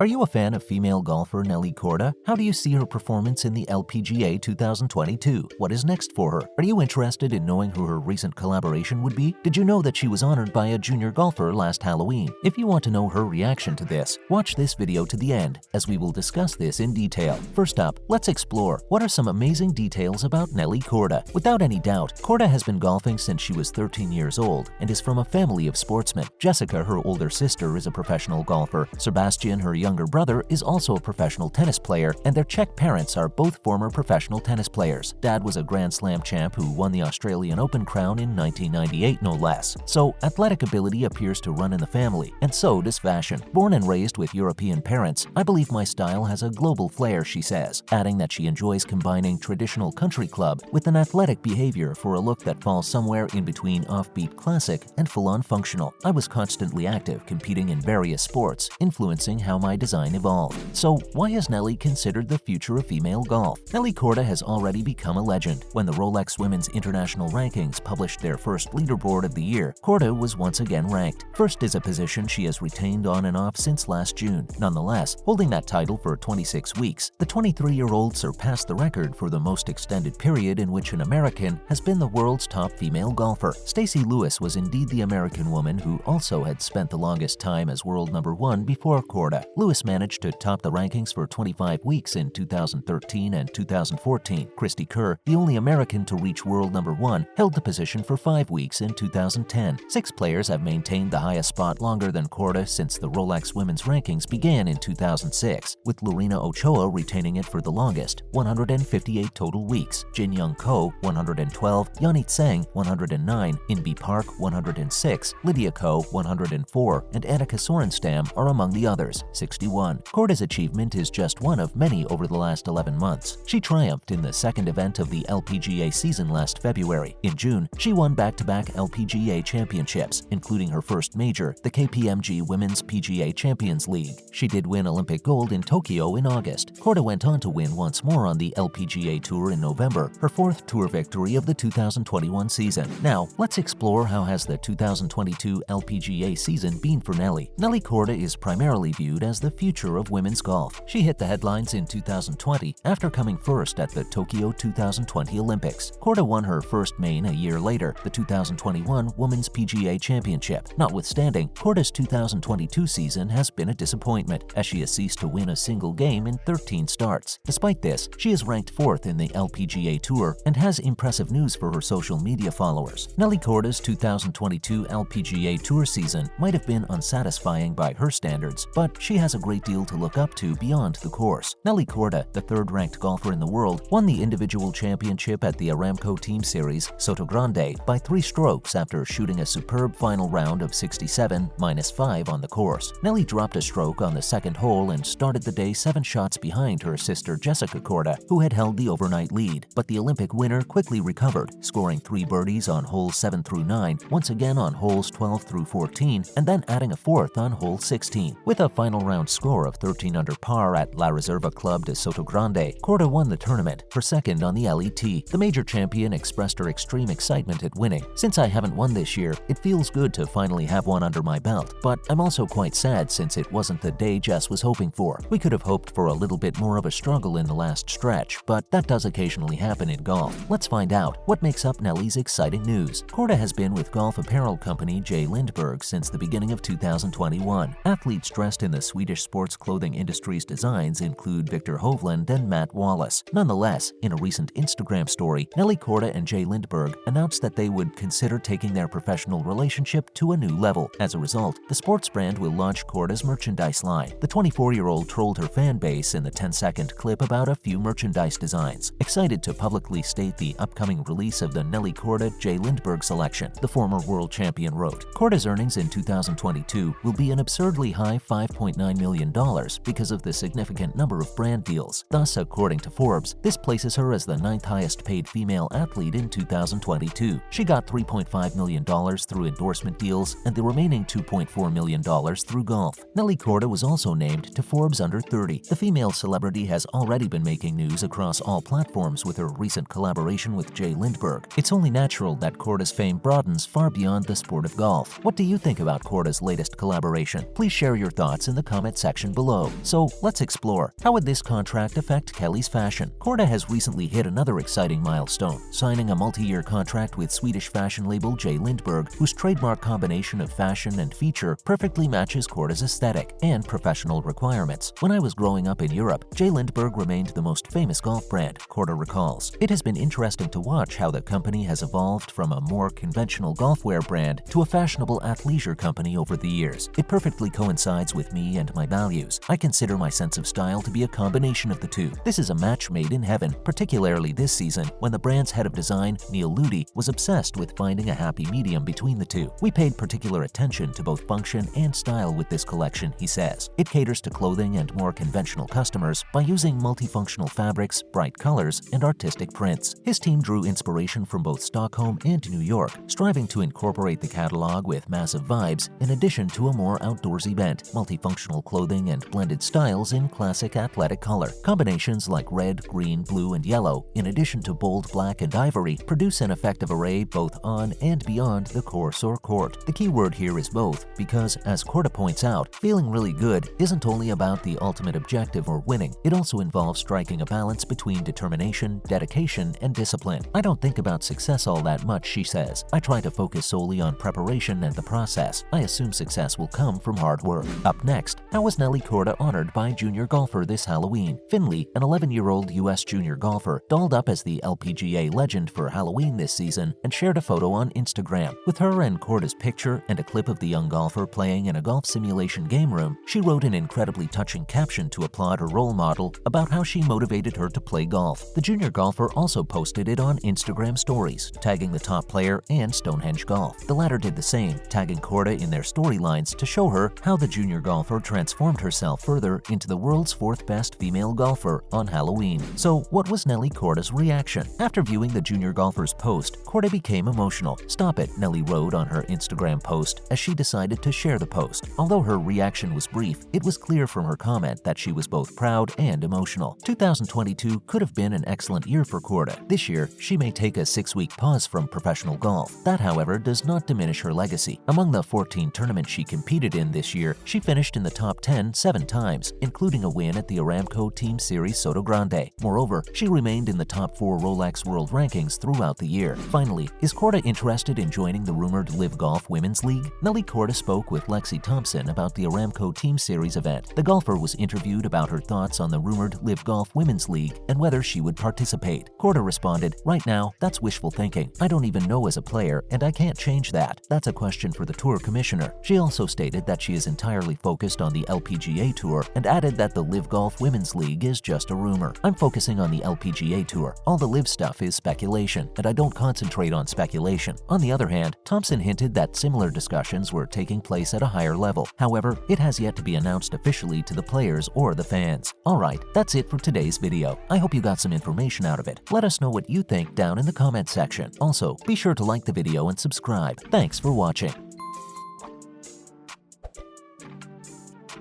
Are you a fan of female golfer Nelly Korda? How do you see her performance in the LPGA 2022? What is next for her? Are you interested in knowing who her recent collaboration would be? Did you know that she was honored by a junior golfer last Halloween? If you want to know her reaction to this, watch this video to the end, as we will discuss this in detail. First up, let's explore what are some amazing details about Nelly Korda. Without any doubt, Korda has been golfing since she was 13 years old and is from a family of sportsmen. Jessica, her older sister, is a professional golfer. Sebastian, her younger brother, is also a professional tennis player, and their Czech parents are both former professional tennis players. Dad was a Grand Slam champ who won the Australian Open crown in 1998, no less. So, athletic ability appears to run in the family, and so does fashion. Born and raised with European parents, I believe my style has a global flair, she says, adding that she enjoys combining traditional country club with an athletic behavior for a look that falls somewhere in between offbeat classic and full-on functional. I was constantly active, competing in various sports, influencing how my design evolved. So, why is Nelly considered the future of female golf? Nelly Korda has already become a legend. When the Rolex Women's International Rankings published their first leaderboard of the year, Korda was once again ranked. First is a position she has retained on and off since last June. Nonetheless, holding that title for 26 weeks, the 23-year-old surpassed the record for the most extended period in which an American has been the world's top female golfer. Stacey Lewis was indeed the American woman who also had spent the longest time as world number one before Korda. Lewis managed to top the rankings for 25 weeks in 2013 and 2014. Christy Kerr, the only American to reach world number one, held the position for 5 weeks in 2010. 6 players have maintained the highest spot longer than Korda since the Rolex Women's Rankings began in 2006, with Lorena Ochoa retaining it for the longest, 158 total weeks, Jin Young Ko, 112, Yanni Tseng, 109, Inbee Park, 106, Lydia Ko, 104, and Annika Sorenstam are among the others, 61. Korda's achievement is just one of many over the last 11 months. She triumphed in the second event of the LPGA season last February. In June, she won back-to-back LPGA championships, including her first major, the KPMG Women's PGA Champions League. She did win Olympic gold in Tokyo in August. Korda went on to win once more on the LPGA Tour in November, her 4th tour victory of the 2021 season. Now, let's explore how has the 2022 LPGA season been for Nelly. Nelly Korda is primarily viewed as the future of women's golf. She hit the headlines in 2020 after coming first at the Tokyo 2020 Olympics. Korda won her first main a year later, the 2021 Women's PGA Championship. Notwithstanding, Korda's 2022 season has been a disappointment, as she has ceased to win a single game in 13 starts. Despite this, she is ranked 4th in the LPGA Tour and has impressive news for her social media followers. Nelly Korda's 2022 LPGA Tour season might have been unsatisfying by her standards, but she has a great deal to look up to beyond the course. Nelly Korda, the 3rd-ranked golfer in the world, won the individual championship at the Aramco Team Series Sotogrande by 3 strokes after shooting a superb final round of 67 -5 on the course. Nelly dropped a stroke on the second hole and started the day 7 shots behind her sister Jessica Korda, who had held the overnight lead, but the Olympic winner quickly recovered, scoring 3 birdies on holes 7 through 9, once again on holes 12 through 14, and then adding a 4th on hole 16. With a final round score of 13 under par at La Reserva Club de Sotogrande, Korda won the tournament, her 2nd on the LET. The major champion expressed her extreme excitement at winning. "Since I haven't won this year, it feels good to finally have one under my belt, but I'm also quite sad since it wasn't the day Jess was hoping for. We could have hoped for a little bit more of a struggle in the last stretch, but that does occasionally happen in golf." Let's find out what makes up Nelly's exciting news. Korda has been with golf apparel company J. Lindberg since the beginning of 2021. Athletes dressed in the Swedish sports clothing industry's designs include Victor Hovland and Matt Wallace. Nonetheless, in a recent Instagram story, Nelly Korda and J. Lindberg announced that they would consider taking their professional relationship to a new level. As a result, the sports brand will launch Korda's merchandise line. The 24-year-old trolled her fan base in the 10-second clip about a few merchandise designs, excited to publicly state the upcoming release of the Nelly Korda J. Lindberg selection. The former world champion wrote, "Korda's earnings in 2022 will be an absurdly high $5.9 million because of the significant number of brand deals. Thus, according to Forbes, this places her as the 9th highest paid female athlete in 2022. She got $3.5 million through endorsement deals and the remaining $2.4 million through golf." Nelly Korda was also named to Forbes Under 30. The female celebrity has already been making news across all platforms with her recent collaboration with J. Lindberg. It's only natural that Korda's fame broadens far beyond the sport of golf. What do you think about Korda's latest collaboration? Please share your thoughts in the comments comment section below. So let's explore. How would this contract affect Kelly's fashion? Korda has recently hit another exciting milestone, signing a multi-year contract with Swedish fashion label J. Lindberg, whose trademark combination of fashion and feature perfectly matches Korda's aesthetic and professional requirements. When I was growing up in Europe, J. Lindberg remained the most famous golf brand, Korda recalls. It has been interesting to watch how the company has evolved from a more conventional golfwear brand to a fashionable athleisure company over the years. It perfectly coincides with me and my values. I consider my sense of style to be a combination of the two. This is a match made in heaven, particularly this season when the brand's head of design, Neil Ludi, was obsessed with finding a happy medium between the two. We paid particular attention to both function and style with this collection, he says. It caters to clothing and more conventional customers by using multifunctional fabrics, bright colors, and artistic prints. His team drew inspiration from both Stockholm and New York, striving to incorporate the catalog with massive vibes in addition to a more outdoorsy bent, multifunctional clothing and blended styles in classic athletic color. Combinations like red, green, blue, and yellow, in addition to bold black and ivory, produce an effective array both on and beyond the course or court. The key word here is both, because, as Korda points out, feeling really good isn't only about the ultimate objective or winning. It also involves striking a balance between determination, dedication, and discipline. I don't think about success all that much, she says. I try to focus solely on preparation and the process. I assume success will come from hard work. Up next, how was Nelly Korda honored by junior golfer this Halloween? Finley, an 11-year-old U.S. junior golfer, dolled up as the LPGA legend for Halloween this season and shared a photo on Instagram. With her and Korda's picture and a clip of the young golfer playing in a golf simulation game room, she wrote an incredibly touching caption to applaud her role model about how she motivated her to play golf. The junior golfer also posted it on Instagram stories, tagging the top player and Stonehenge Golf. The latter did the same, tagging Korda in their storylines to show her how the junior golfer transformed herself further into the world's fourth best female golfer on Halloween. So what was Nelly Korda's reaction? After viewing the junior golfer's post, Korda became emotional. "Stop it," Nelly wrote on her Instagram post as she decided to share the post. Although her reaction was brief, it was clear from her comment that she was both proud and emotional. 2022 could have been an excellent year for Korda. This year, she may take a 6-week pause from professional golf. That, however, does not diminish her legacy. Among the 14 tournaments she competed in this year, she finished in the top 10 7 times, including a win at the Aramco Team Series Soto Grande. Moreover, she remained in the top 4 Rolex World Rankings throughout the year. Finally, is Korda interested in joining the rumored Live Golf Women's League? Nelly Korda spoke with Lexi Thompson about the Aramco Team Series event. The golfer was interviewed about her thoughts on the rumored Live Golf Women's League and whether she would participate. Korda responded, "Right now, that's wishful thinking. I don't even know as a player, and I can't change that. That's a question for the tour commissioner." She also stated that she is entirely focused on the LPGA Tour and added that the Live Golf Women's League is just a rumor. "I'm focusing on the LPGA Tour. All the Live stuff is speculation, and I don't concentrate on speculation." On the other hand, Thompson hinted that similar discussions were taking place at a higher level. However, it has yet to be announced officially to the players or the fans. Alright, that's it for today's video. I hope you got some information out of it. Let us know what you think down in the comment section. Also, be sure to like the video and subscribe. Thanks for watching.